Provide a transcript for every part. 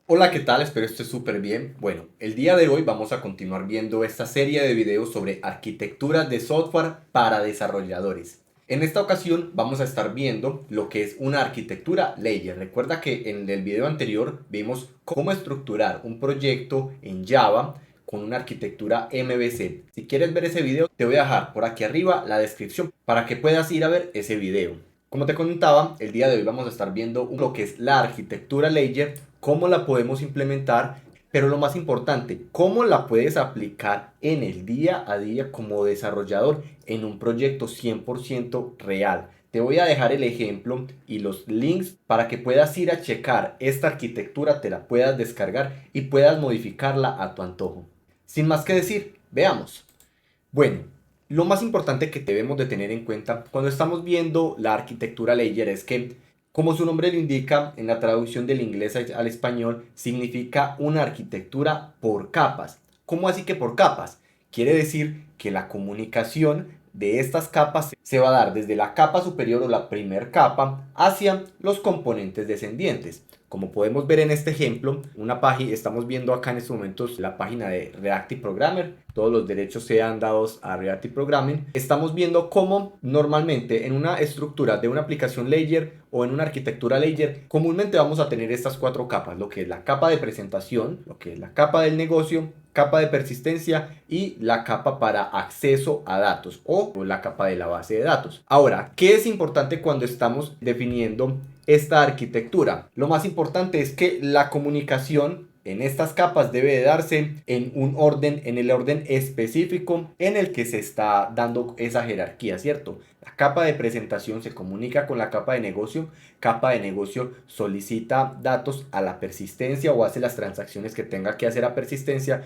Hola, ¿qué tal? Espero estés súper bien. Bueno, el día de hoy vamos a continuar viendo esta serie de videos sobre arquitectura de software para desarrolladores. En esta ocasión vamos a estar viendo lo que es una arquitectura layer. Recuerda que en el video anterior vimos cómo estructurar un proyecto en Java con una arquitectura MVC. Si quieres ver ese video, te voy a dejar por aquí arriba la descripción para que puedas ir a ver ese video. Como te comentaba, el día de hoy vamos a estar viendo lo que es la arquitectura layer, cómo la podemos implementar, pero lo más importante, cómo la puedes aplicar en el día a día como desarrollador en un proyecto 100% real. Te voy a dejar el ejemplo y los links para que puedas ir a checar esta arquitectura, te la puedas descargar y puedas modificarla a tu antojo. Sin más que decir, veamos. Bueno, lo más importante que debemos de tener en cuenta cuando estamos viendo la arquitectura layer es que, como su nombre lo indica, en la traducción del inglés al español, significa una arquitectura por capas. ¿Cómo así que por capas? Quiere decir que la comunicación de estas capas se va a dar desde la capa superior o la primer capa hacia los componentes descendientes. Como podemos ver en este ejemplo, una página, estamos viendo acá en estos momentos la página de Reactive Programmer, todos los derechos sean dados a Reactive Programming. Estamos viendo cómo normalmente en una estructura de una aplicación layer o en una arquitectura layer, comúnmente vamos a tener estas cuatro capas, lo que es la capa de presentación, lo que es la capa del negocio, capa de persistencia y la capa para acceso a datos o la capa de la base de datos. Ahora, ¿qué es importante cuando estamos definiendo esta arquitectura? Lo más importante es que la comunicación en estas capas debe de darse en un orden, en el orden específico en el que se está dando esa jerarquía, ¿cierto? La capa de presentación se comunica con la capa de negocio solicita datos a la persistencia o hace las transacciones que tenga que hacer a persistencia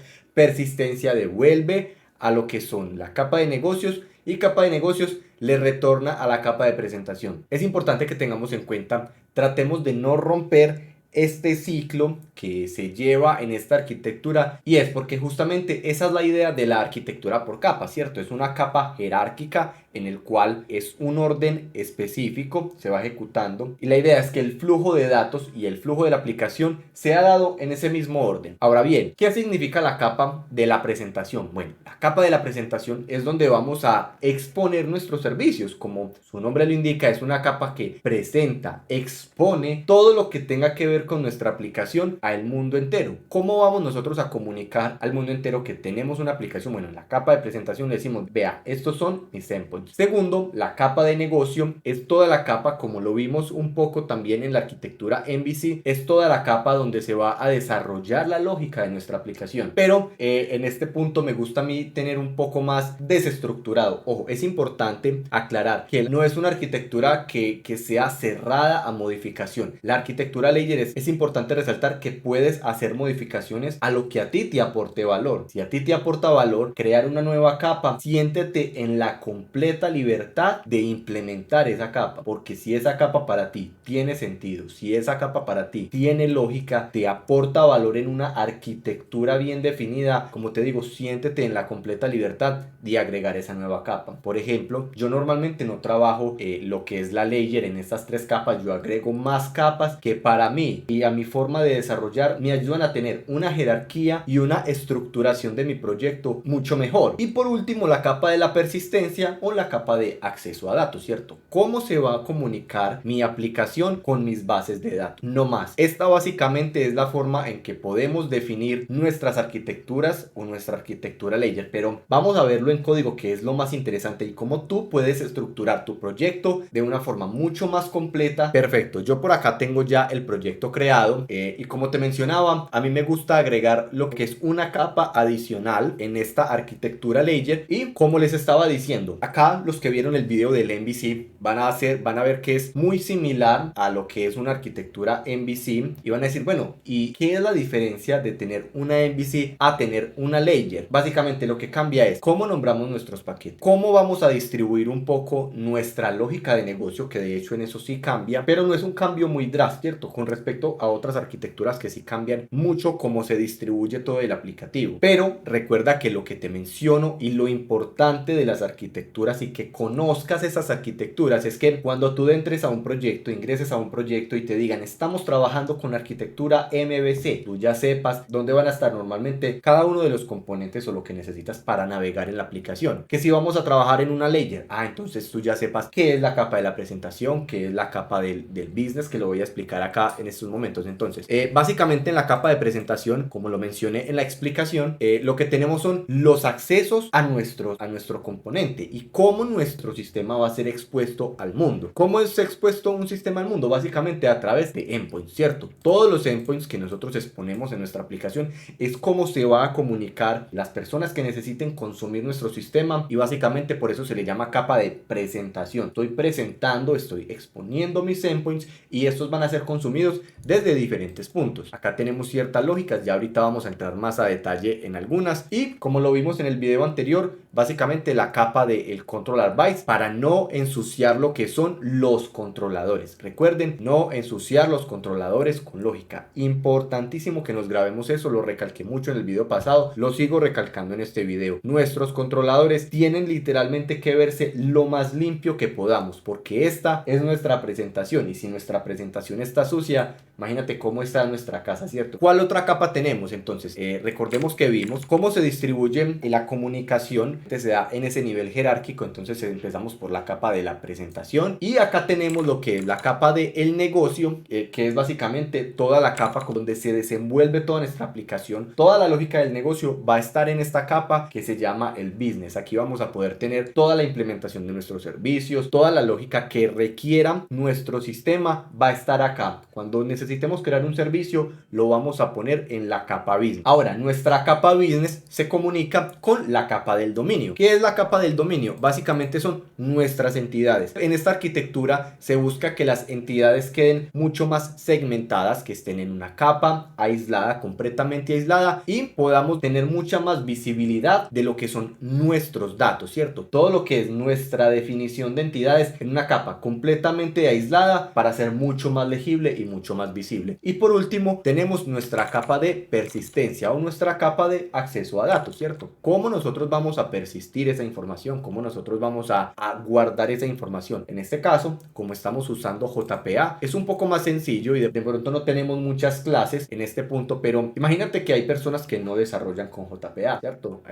devuelve a lo que son la capa de negocios y capa de negocios le retorna a la capa de presentación. Es importante que tengamos en cuenta, tratemos de no romper este ciclo que se lleva en esta arquitectura, y es porque justamente esa es la idea de la arquitectura por capas, ¿cierto? Es una capa jerárquica en el cual es un orden específico, se va ejecutando, y la idea es que el flujo de datos y el flujo de la aplicación sea dado en ese mismo orden. Ahora bien, ¿qué significa la capa de la presentación? Bueno, la capa de la presentación es donde vamos a exponer nuestros servicios. Como su nombre lo indica, es una capa que presenta, expone todo lo que tenga que ver con nuestra aplicación al mundo entero. ¿Cómo vamos nosotros a comunicar al mundo entero que tenemos una aplicación? Bueno, en la capa de presentación le decimos, vea, estos son mis endpoints. Segundo, la capa de negocio es toda la capa, como lo vimos un poco también en la arquitectura MVC, es toda la capa donde se va a desarrollar la lógica de nuestra aplicación. Pero en este punto me gusta a mí tener un poco más desestructurado. Ojo, es importante aclarar que no es una arquitectura que sea cerrada a modificación. La arquitectura layer es importante resaltar que puedes hacer modificaciones a lo que a ti te aporte valor. Si a ti te aporta valor crear una nueva capa, siéntete en la completa libertad de implementar esa capa, porque si esa capa para ti tiene sentido, si esa capa para ti tiene lógica, te aporta valor en una arquitectura bien definida, como te digo, siéntete en la completa libertad de agregar esa nueva capa. Por ejemplo, yo normalmente no trabajo lo que es la layer en estas tres capas, yo agrego más capas que para mí y a mi forma de desarrollar me ayudan a tener una jerarquía y una estructuración de mi proyecto mucho mejor. Y por último, la capa de la persistencia o la capa de acceso a datos, ¿cierto? ¿Cómo se va a comunicar mi aplicación con mis bases de datos? No más. Esta básicamente es la forma en que podemos definir nuestras arquitecturas o nuestra arquitectura layer, pero vamos a verlo en código, que es lo más interesante, y cómo tú puedes estructurar tu proyecto de una forma mucho más completa. Perfecto, yo por acá tengo ya el proyecto creado y como te mencionaba, a mí me gusta agregar lo que es una capa adicional en esta arquitectura layer. Y como les estaba diciendo, acá los que vieron el video del MVC van a ver que es muy similar a lo que es una arquitectura MVC y van a decir, bueno, ¿y qué es la diferencia de tener una MVC a tener una layer? Básicamente lo que cambia es cómo nombramos nuestros paquetes, cómo vamos a distribuir un poco nuestra lógica de negocio, que de hecho en eso sí cambia, pero no es un cambio muy drástico, ¿cierto? Con respecto respecto a otras arquitecturas que sí cambian mucho cómo se distribuye todo el aplicativo. Pero recuerda que lo que te menciono y lo importante de las arquitecturas y que conozcas esas arquitecturas es que cuando tú entres a un proyecto, ingreses a un proyecto y te digan estamos trabajando con arquitectura MVC, tú ya sepas dónde van a estar normalmente cada uno de los componentes o lo que necesitas para navegar en la aplicación. Que si vamos a trabajar en una layer, entonces tú ya sepas qué es la capa de la presentación, qué es la capa del business, que lo voy a explicar acá en estos momentos. Entonces, básicamente en la capa de presentación, como lo mencioné en la explicación, lo que tenemos son los accesos a nuestro componente y cómo nuestro sistema va a ser expuesto al mundo. ¿Cómo es expuesto un sistema al mundo? Básicamente a través de endpoints, ¿cierto? Todos los endpoints que nosotros exponemos en nuestra aplicación es cómo se va a comunicar las personas que necesiten consumir nuestro sistema, y básicamente por eso se le llama capa de presentación. Estoy presentando, estoy exponiendo mis endpoints y estos van a ser consumidos desde diferentes puntos. Acá tenemos ciertas lógicas, ya ahorita vamos a entrar más a detalle en algunas, y como lo vimos en el video anterior, básicamente la capa del controller bytes para no ensuciar lo que son los controladores. Recuerden, no ensuciar los controladores con lógica. Importantísimo que nos grabemos eso, lo recalqué mucho en el video pasado, lo sigo recalcando en este video. Nuestros controladores tienen literalmente que verse lo más limpio que podamos, porque esta es nuestra presentación, y si nuestra presentación está sucia, imagínate cómo está nuestra casa, ¿cierto? ¿Cuál otra capa tenemos? Entonces, recordemos que vimos cómo se distribuye la comunicación, se da en ese nivel jerárquico. Entonces empezamos por la capa de la presentación, y acá tenemos lo que es la capa del negocio, que es básicamente toda la capa donde se desenvuelve toda nuestra aplicación. Toda la lógica del negocio va a estar en esta capa que se llama el business. Aquí vamos a poder tener toda la implementación de nuestros servicios, toda la lógica que requiera nuestro sistema va a estar acá. Cuando necesitemos crear un servicio, lo vamos a poner en la capa business. Ahora, nuestra capa business se comunica con la capa del dominio. ¿Qué es la capa del dominio? Básicamente son nuestras entidades. En esta arquitectura se busca que las entidades queden mucho más segmentadas, que estén en una capa aislada, completamente aislada, y podamos tener mucha más visibilidad de lo que son nuestros datos, ¿cierto? Todo lo que es nuestra definición de entidades en una capa completamente aislada para ser mucho más legible y mucho más visible. Y por último tenemos nuestra capa de persistencia o nuestra capa de acceso a datos, ¿cierto? ¿Cómo nosotros vamos a persistir esa información? ¿Cómo nosotros vamos a guardar esa información? En este caso, como estamos usando JPA, es un poco más sencillo y de pronto no tenemos muchas clases en este punto, pero imagínate que hay personas que no desarrollan con JPA, ¿cierto?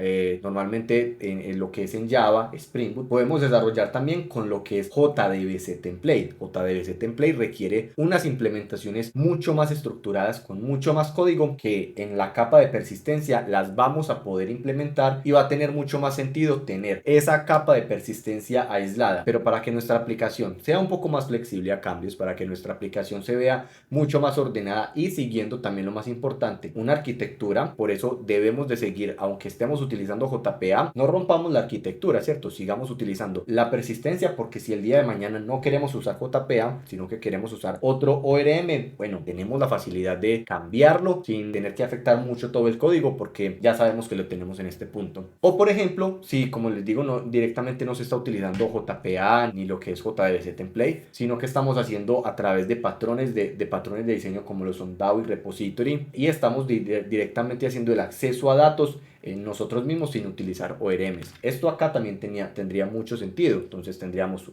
Normalmente en lo que es en Java, Spring Boot, podemos desarrollar también con lo que es JDBC Template. JDBC Template requiere unas implementaciones mucho más estructuradas, con mucho más código, que en la capa de persistencia las vamos a poder implementar, y va a tener mucho más sentido tener esa capa de persistencia aislada. Pero para que nuestra aplicación sea un poco más flexible a cambios, para que nuestra aplicación se vea mucho más ordenada y siguiendo también lo más importante, una arquitectura, por eso debemos de seguir, aunque estemos utilizando JPA, no rompamos la arquitectura, ¿cierto? Sigamos utilizando la persistencia, porque si el día de mañana no queremos usar JPA, sino que queremos usar otro ORM, bueno, tenemos la facilidad de cambiarlo sin tener que afectar mucho todo el código, porque ya sabemos que lo tenemos en este punto. O por ejemplo, si como les digo, no directamente no se está utilizando JPA ni lo que es JDBC Template, sino que estamos haciendo a través de patrones de patrones de diseño como lo son DAO y Repository, y estamos directamente haciendo el acceso a datos en nosotros mismos sin utilizar ORMs. Esto acá también tendría mucho sentido. Entonces tendríamos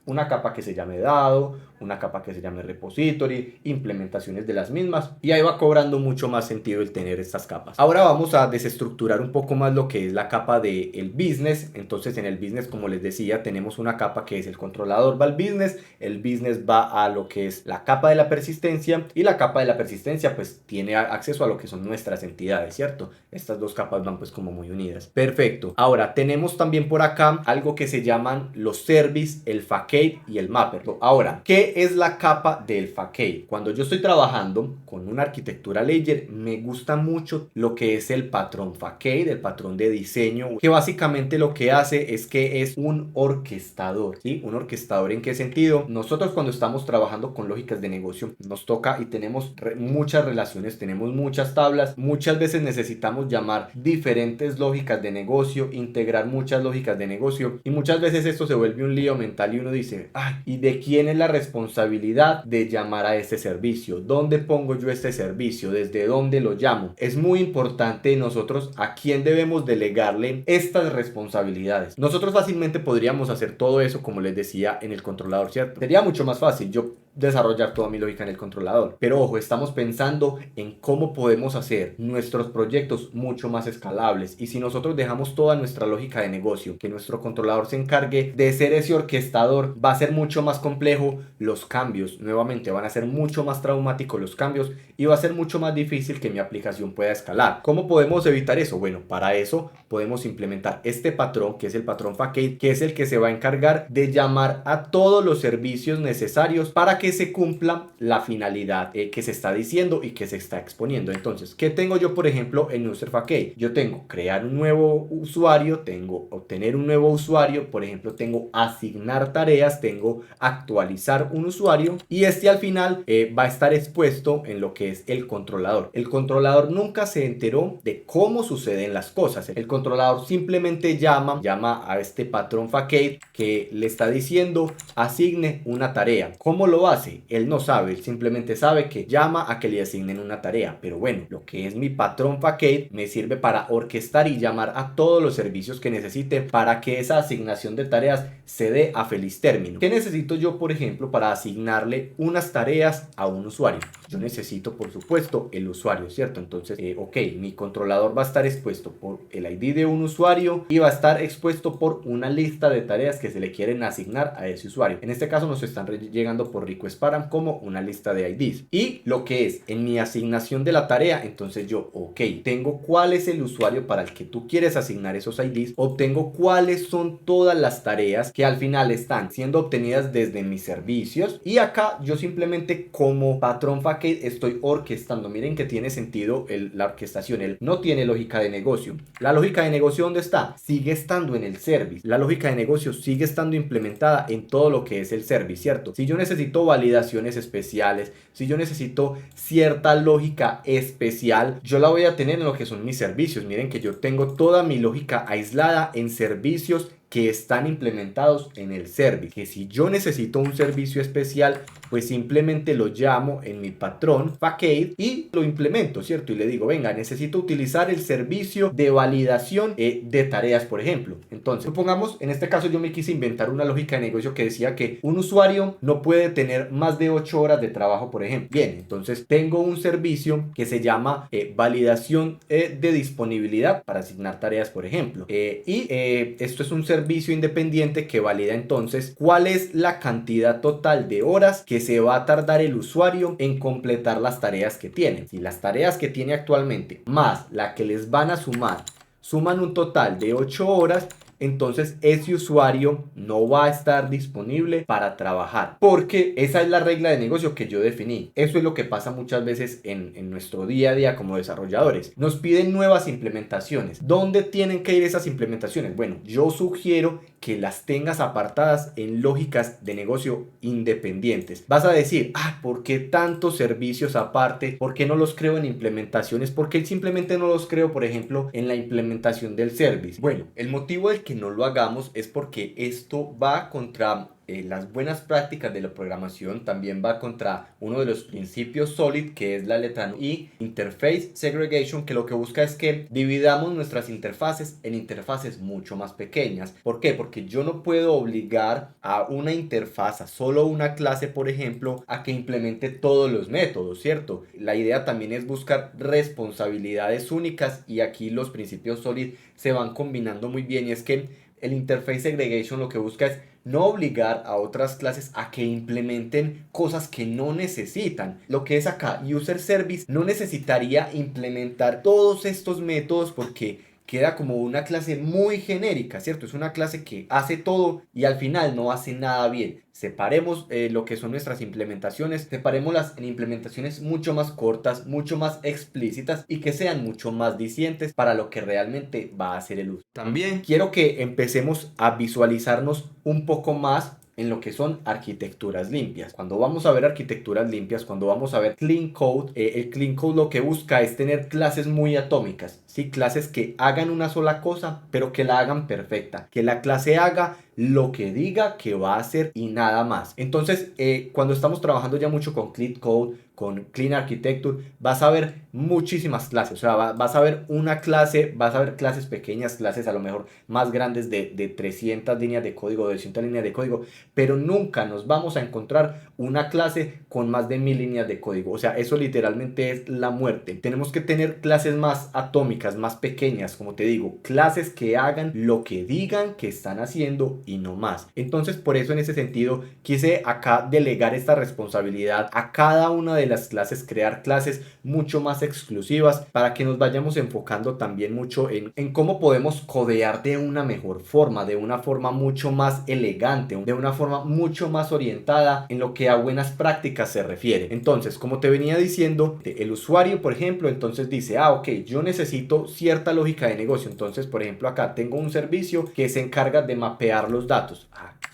una capa que se llame DAO, una capa que se llame Repository, implementaciones de las mismas, y ahí va cobrando mucho más sentido el tener estas capas. Ahora vamos a desestructurar un poco más lo que es la capa del business. Entonces en el business, como les decía, tenemos una capa que es el controlador va al business, el business va a lo que es la capa de la persistencia, y la capa de la persistencia pues tiene acceso a lo que son nuestras entidades, ¿cierto? Estas dos capas van pues como muy unidas. Perfecto. Ahora tenemos también por acá algo que se llaman los service, el facade y el mapper. Ahora, ¿qué es la capa del facade? Cuando yo estoy trabajando con una arquitectura layer, me gusta mucho lo que es el patrón facade, el patrón de diseño, que básicamente lo que hace es que es un orquestador, ¿sí? Un orquestador, ¿en qué sentido? Nosotros cuando estamos trabajando con lógicas de negocio, nos toca y tenemos muchas relaciones, tenemos muchas tablas, muchas veces necesitamos llamar diferentes lógicas de negocio, integrar muchas lógicas de negocio, y muchas veces esto se vuelve un lío mental y uno dice, ay, ¿y de quién es la responsabilidad de llamar a este servicio? ¿Dónde pongo yo este servicio? ¿Desde dónde lo llamo? Es muy importante nosotros a quién debemos delegarle estas responsabilidades. Nosotros fácilmente podríamos hacer todo eso, como les decía, en el controlador, ¿cierto? Sería mucho más fácil yo desarrollar toda mi lógica en el controlador. Pero ojo, estamos pensando en cómo podemos hacer nuestros proyectos mucho más escalables. Y si nosotros dejamos toda nuestra lógica de negocio, que nuestro controlador se encargue de ser ese orquestador, va a ser mucho más complejo los cambios. Nuevamente, van a ser mucho más traumáticos los cambios y va a ser mucho más difícil que mi aplicación pueda escalar. ¿Cómo podemos evitar eso? Bueno, para eso podemos implementar este patrón, que es el patrón facade, que es el que se va a encargar de llamar a todos los servicios necesarios para que se cumpla la finalidad que se está diciendo y que se está exponiendo. Entonces, ¿qué tengo yo, por ejemplo, en User Facade? Yo tengo crear un nuevo usuario, tengo obtener un nuevo usuario, por ejemplo, tengo asignar tareas, tengo actualizar un usuario, y este al final va a estar expuesto en lo que es el controlador. El controlador nunca se enteró de cómo suceden las cosas. El controlador simplemente llama a este patrón facade que le está diciendo asigne una tarea. ¿Cómo lo hace? Él no sabe, él simplemente sabe que llama a que le asignen una tarea. Pero bueno, lo que es mi patrón facade me sirve para orquestar y llamar a todos los servicios que necesite para que esa asignación de tareas se dé a feliz término. ¿Qué necesito yo, por ejemplo, para asignarle unas tareas a un usuario? Yo necesito, por supuesto, el usuario, ¿cierto? Entonces, ok, mi controlador va a estar expuesto por el ID de un usuario y va a estar expuesto por una lista de tareas que se le quieren asignar a ese usuario. En este caso nos están llegando por request param como una lista de IDs. Y lo que es en mi asignación de la tarea, entonces yo, ok, tengo cuál es el usuario para el que tú quieres asignar esos IDs, obtengo cuáles son todas las tareas que al final están siendo obtenidas desde mis servicios, y acá yo simplemente como patrón facade estoy orquestando. Miren que tiene sentido la orquestación. Él no tiene lógica de negocio. La lógica de negocio, ¿dónde está? Sigue estando en el service. La lógica de negocio sigue estando implementada en todo lo que es el service, ¿cierto? Si yo necesito validaciones especiales, si yo necesito cierta lógica especial, yo la voy a tener en lo que son mis servicios. Miren que yo tengo toda mi lógica aislada en servicios que están implementados en el service. Que si yo necesito un servicio especial, pues simplemente lo llamo en mi patrón facade y lo implemento, ¿cierto? Y le digo, venga, necesito utilizar el servicio de validación de tareas, por ejemplo. Entonces, supongamos, en este caso yo me quise inventar una lógica de negocio que decía que un usuario no puede tener más de 8 horas de trabajo, por ejemplo. Bien, entonces tengo un servicio que se llama validación de disponibilidad para asignar tareas, por ejemplo. Esto es un servicio independiente que valida entonces cuál es la cantidad total de horas que se va a tardar el usuario en completar las tareas que tiene. Si las tareas que tiene actualmente más la que les van a sumar suman un total de 8 horas, entonces ese usuario no va a estar disponible para trabajar, porque esa es la regla de negocio que yo definí. Eso es lo que pasa muchas veces en nuestro día a día como desarrolladores. Nos piden nuevas implementaciones. ¿Dónde tienen que ir esas implementaciones? Bueno, yo sugiero que las tengas apartadas en lógicas de negocio independientes. Vas a decir, ¿por qué tantos servicios aparte? ¿Por qué no los creo en implementaciones? ¿Por qué simplemente no los creo, por ejemplo, en la implementación del service? Bueno, el motivo del que no lo hagamos es porque esto va contra las buenas prácticas de la programación, también va contra uno de los principios SOLID, que es la letra I, Interface Segregation, que lo que busca es que dividamos nuestras interfaces en interfaces mucho más pequeñas. ¿Por qué? Porque yo no puedo obligar a una interfaz, a solo una clase, por ejemplo, a que implemente todos los métodos, ¿cierto? La idea también es buscar responsabilidades únicas, y aquí los principios SOLID se van combinando muy bien, y es que el Interface Segregation lo que busca es no obligar a otras clases a que implementen cosas que no necesitan. Lo que es acá, User Service no necesitaría implementar todos estos métodos porque queda como una clase muy genérica, ¿cierto? Es una clase que hace todo y al final no hace nada bien. Separemos lo que son nuestras implementaciones, separémoslas en implementaciones mucho más cortas, mucho más explícitas y que sean mucho más dicientes para lo que realmente va a ser el uso. También quiero que empecemos a visualizarnos un poco más en lo que son arquitecturas limpias. Cuando vamos a ver arquitecturas limpias, cuando vamos a ver Clean Code, el Clean Code lo que busca es tener clases muy atómicas, ¿sí? Clases que hagan una sola cosa, pero que la hagan perfecta, que la clase haga lo que diga que va a hacer y nada más. Entonces, cuando estamos trabajando ya mucho con Clean Code, con Clean Architecture, vas a ver muchísimas clases, o sea, vas a ver una clase, vas a ver clases pequeñas, clases a lo mejor más grandes de 300 líneas de código, de 200 líneas de código, pero nunca nos vamos a encontrar una clase con más de 1000 líneas de código, o sea, eso literalmente es la muerte. Tenemos que tener clases más atómicas, más pequeñas, como te digo, clases que hagan lo que digan que están haciendo y no más. Entonces, por eso en ese sentido quise acá delegar esta responsabilidad a cada una de las clases, crear clases mucho más exclusivas para que nos vayamos enfocando también mucho en cómo podemos codear de una mejor forma, de una forma mucho más elegante, de una forma mucho más orientada en lo que a buenas prácticas se refiere. Entonces, como te venía diciendo, el usuario, por ejemplo, entonces dice, ok, yo necesito cierta lógica de negocio. Entonces, por ejemplo, acá tengo un servicio que se encarga de mapear los datos.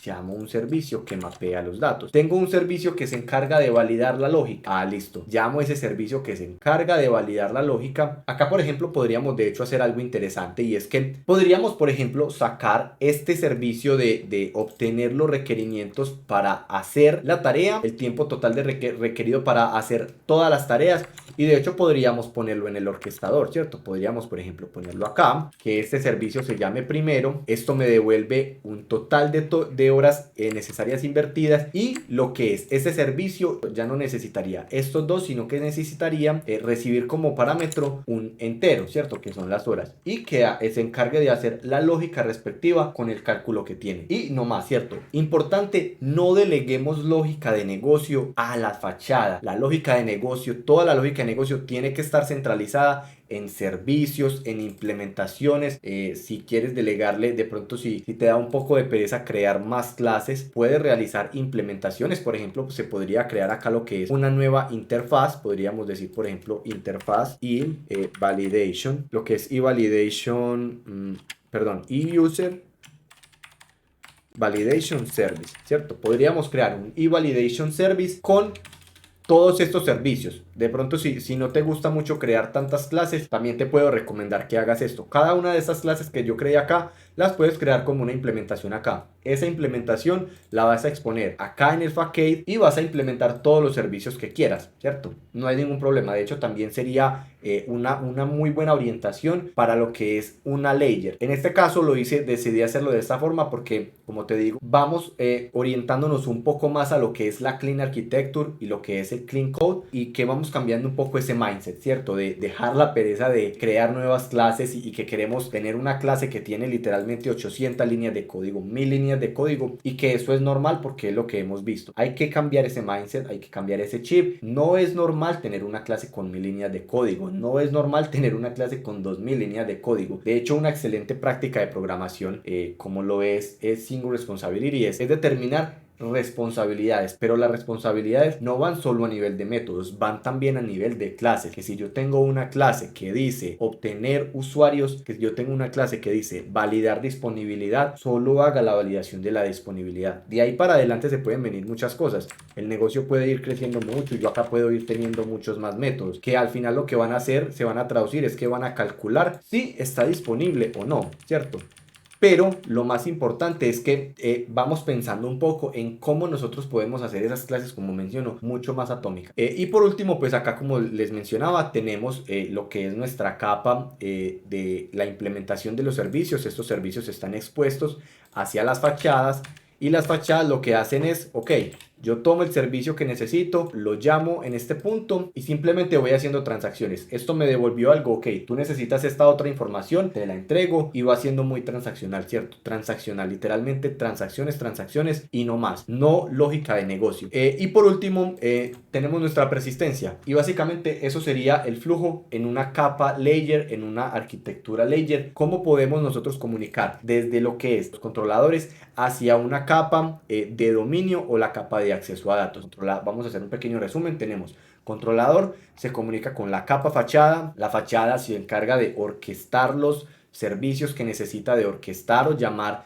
Llamo un servicio que mapea los datos. Tengo un servicio que se encarga de validar la lógica. Listo. Llamo ese servicio que se encarga de validar la lógica. Acá, por ejemplo, podríamos de hecho hacer algo interesante, y es que podríamos, por ejemplo, sacar este servicio de obtener los requerimientos para hacer la tarea, el tiempo total de requerido para hacer todas las tareas. Y de hecho podríamos ponerlo en el orquestador, ¿cierto? Podríamos, por ejemplo, ponerlo acá, que este servicio se llame primero. Esto me devuelve un total de horas necesarias invertidas, y lo que es ese servicio ya no necesitaría estos dos, sino que necesitaría recibir como parámetro un entero, ¿cierto? Que son las horas, y que se encargue de hacer la lógica respectiva con el cálculo que tiene. Y no más, ¿cierto? Importante, no deleguemos lógica de negocio a la fachada. La lógica de negocio, toda la lógica de negocio tiene que estar centralizada en servicios, en implementaciones. Si quieres delegarle, de pronto si te da un poco de pereza crear más clases, puedes realizar implementaciones. Por ejemplo, se podría crear acá lo que es una nueva interfaz. Podríamos decir, por ejemplo, interfaz y validation, lo que es e-validation, e-user validation service, ¿cierto? Podríamos crear un e-validation service con todos estos servicios. De pronto, si no te gusta mucho crear tantas clases, también te puedo recomendar que hagas esto. Cada una de estas clases que yo creé acá, las puedes crear como una implementación acá. Esa implementación la vas a exponer acá en el Facade y vas a implementar todos los servicios que quieras, ¿cierto? No hay ningún problema. De hecho, también sería una muy buena orientación para lo que es una layer. En este caso decidí hacerlo de esta forma porque, como te digo, vamos orientándonos un poco más a lo que es la Clean Architecture y lo que es el Clean Code, y que vamos cambiando un poco ese mindset, ¿cierto? De dejar la pereza de crear nuevas clases y que queremos tener una clase que tiene literalmente 800 líneas de código, 1000 líneas de código, y que eso es normal porque es lo que hemos visto. Hay que cambiar ese mindset, hay que cambiar ese chip. No es normal tener una clase con 1000 líneas de código, no es normal tener una clase con 2000 líneas de código. De hecho, una excelente práctica de programación, como lo es Single Responsibility, es determinar responsabilidades, pero las responsabilidades no van solo a nivel de métodos, van también a nivel de clases. Que si yo tengo una clase que dice obtener usuarios, que yo tengo una clase que dice validar disponibilidad, solo haga la validación de la disponibilidad. De ahí para adelante se pueden venir muchas cosas. El negocio puede ir creciendo mucho y yo acá puedo ir teniendo muchos más métodos, que al final lo que van a hacer, se van a traducir, es que van a calcular si está disponible o no, ¿cierto? Pero lo más importante es que vamos pensando un poco en cómo nosotros podemos hacer esas clases, como menciono, mucho más atómicas. Y por último, pues acá, como les mencionaba, tenemos lo que es nuestra capa de la implementación de los servicios. Estos servicios están expuestos hacia las fachadas, y las fachadas lo que hacen es, ok, yo tomo el servicio que necesito, lo llamo en este punto y simplemente voy haciendo transacciones. Esto me devolvió algo, ok, tú necesitas esta otra información, te la entrego, y va siendo muy transaccional, ¿cierto? Transaccional, literalmente transacciones y no más, no lógica de negocio. Y por último, tenemos nuestra persistencia, y básicamente eso sería el flujo en una capa layer, en una arquitectura layer. ¿Cómo podemos nosotros comunicar desde lo que es los controladores hacia una capa de dominio o la capa de acceso a datos? Vamos a hacer un pequeño resumen. Tenemos controlador, se comunica con la capa fachada. La fachada se encarga de orquestar los servicios que necesita de orquestar o llamar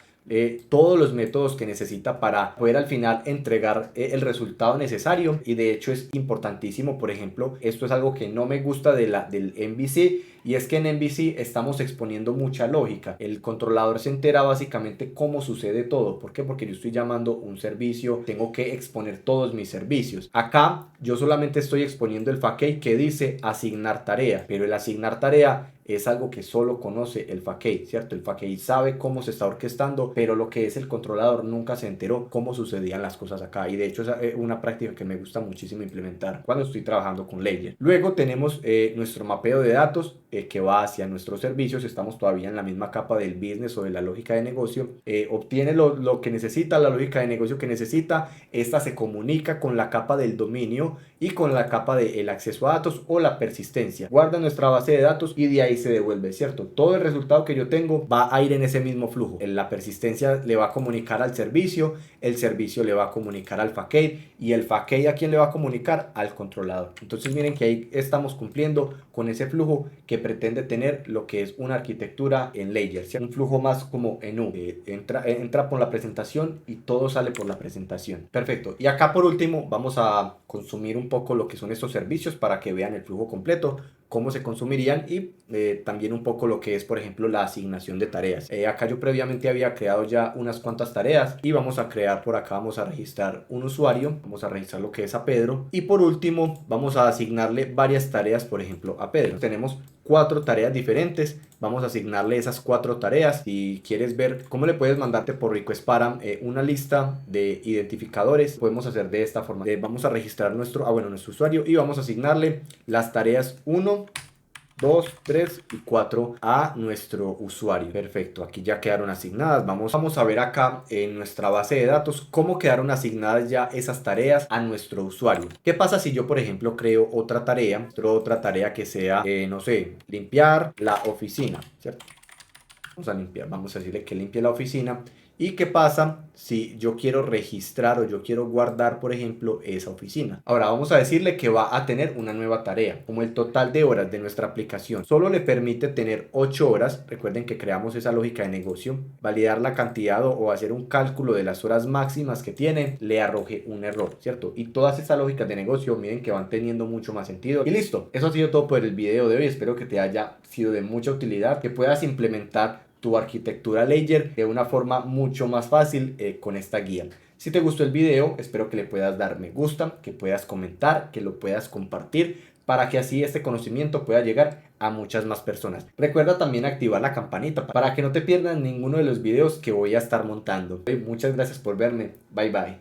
todos los métodos que necesita para poder al final entregar el resultado necesario. Y de hecho es importantísimo, por ejemplo, esto es algo que no me gusta del MVC, y es que en MVC estamos exponiendo mucha lógica. El controlador se entera básicamente cómo sucede todo. ¿Por qué? Porque yo estoy llamando un servicio, tengo que exponer todos mis servicios. Acá yo solamente estoy exponiendo el facade que dice asignar tarea, pero el asignar tarea es algo que solo conoce el facade, ¿cierto? El facade sabe cómo se está orquestando, pero lo que es el controlador nunca se enteró cómo sucedían las cosas acá. Y de hecho es una práctica que me gusta muchísimo implementar cuando estoy trabajando con Ledger. Luego tenemos nuestro mapeo de datos que va hacia nuestros servicios. Estamos todavía en la misma capa del business o de la lógica de negocio. Obtiene lo que necesita, la lógica de negocio que necesita. Esta se comunica con la capa del dominio y con la capa del acceso a datos o la persistencia. Guarda nuestra base de datos y de ahí se devuelve, ¿cierto? Todo el resultado que yo tengo va a ir en ese mismo flujo. En la persistencia le va a comunicar al servicio, el servicio le va a comunicar al facade y el facade ¿a quién le va a comunicar? Al controlador. Entonces miren que ahí estamos cumpliendo con ese flujo que pretende tener lo que es una arquitectura en Ledger, ¿cierto? Un flujo más como en U. Entra por la presentación y todo sale por la presentación. Perfecto. Y acá por último vamos a consumir un poco lo que son estos servicios para que vean el flujo completo, cómo se consumirían y también un poco lo que es, por ejemplo, la asignación de tareas. Acá yo previamente había creado ya unas cuantas tareas y vamos a crear por acá, vamos a registrar un usuario, vamos a registrar lo que es a Pedro y por último vamos a asignarle varias tareas, por ejemplo, a Pedro. Tenemos 4 tareas diferentes, vamos a asignarle esas 4 tareas. Si quieres ver cómo le puedes mandarte por request param una lista de identificadores, podemos hacer de esta forma. Vamos a registrar nuestro usuario y vamos a asignarle las tareas 1, 2, 3 y 4 a nuestro usuario. Perfecto, aquí ya quedaron asignadas. Vamos a ver acá en nuestra base de datos cómo quedaron asignadas ya esas tareas a nuestro usuario. ¿Qué pasa si yo, por ejemplo, creo otra tarea que sea, no sé, limpiar la oficina, ¿cierto? Vamos a decirle que limpie la oficina. ¿Y qué pasa si yo quiero registrar o yo quiero guardar, por ejemplo, esa oficina? Ahora vamos a decirle que va a tener una nueva tarea. Como el total de horas de nuestra aplicación solo le permite tener 8 horas, recuerden que creamos esa lógica de negocio, validar la cantidad o hacer un cálculo de las horas máximas que tiene, le arroje un error, ¿cierto? Y todas esas lógicas de negocio, miren que van teniendo mucho más sentido. Y listo, eso ha sido todo por el video de hoy. Espero que te haya sido de mucha utilidad, que puedas implementar tu arquitectura Ledger de una forma mucho más fácil con esta guía. Si te gustó el video, espero que le puedas dar me gusta, que puedas comentar, que lo puedas compartir para que así este conocimiento pueda llegar a muchas más personas. Recuerda también activar la campanita para que no te pierdas ninguno de los videos que voy a estar montando. Muchas gracias por verme. Bye bye.